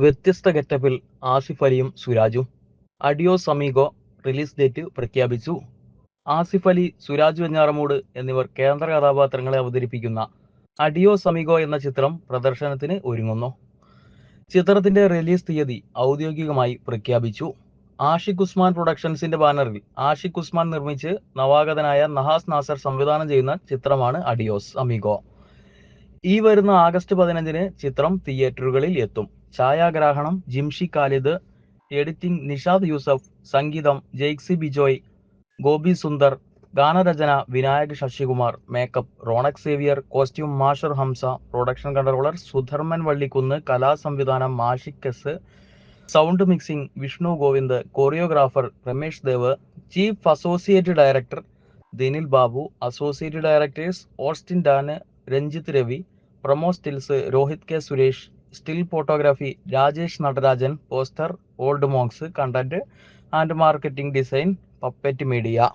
വ്യത്യസ്ത ഗെറ്റപ്പിൽ ആസിഫ് അലിയും സുരാജും. Adios Amigo release date പ്രഖ്യാപിച്ചു. ആസിഫ് അലി, സുരാജ് വെഞ്ഞാറമൂട് എന്നിവർ കേന്ദ്ര കഥാപാത്രങ്ങളെ അവതരിപ്പിക്കുന്ന അഡിയോസ് അമീഗോ എന്ന ചിത്രം പ്രദർശനത്തിന് ഒരുങ്ങുന്നു. ചിത്രത്തിന്റെ റിലീസ് തീയതി ഔദ്യോഗികമായി പ്രഖ്യാപിച്ചു. ആഷിഖ് ഉസ്മാൻ പ്രൊഡക്ഷൻസിന്റെ ബാനറിൽ ആഷിഖ് ഉസ്മാൻ നിർമ്മിച്ച് നവാഗതനായ നഹാസ് നാസർ സംവിധാനം ചെയ്യുന്ന ചിത്രമാണ് അഡിയോസ് അമീഗോ. ഈ വരുന്ന ആഗസ്റ്റ് 15-ന് ചിത്രം തിയേറ്ററുകളിൽ എത്തും. ഛായാഗ്രാഹണം ജിംഷി ഖാലിദ്, എഡിറ്റിംഗ് നിഷാദ് യൂസഫ്, സംഗീതം ജെയ്ക്സി ബിജോയ്, ഗോപി സുന്ദർ, ഗാനരചന Vinayak Sasikumar, makeup Ronex Xavier, costume Mashar Hamsa, production controller Sudharmman Vallikkunnu, കലാസംവിധാനം Mashik S, sound mixing Vishnu Govind, choreographer Ramesh Dev, chief associate director Dinil Babu, associate directors Austin Dan, Ranjith Ravi, promo stills Rohit K Suresh, still photography Rajesh Natarajan, poster old monks, content and marketing design puppet media.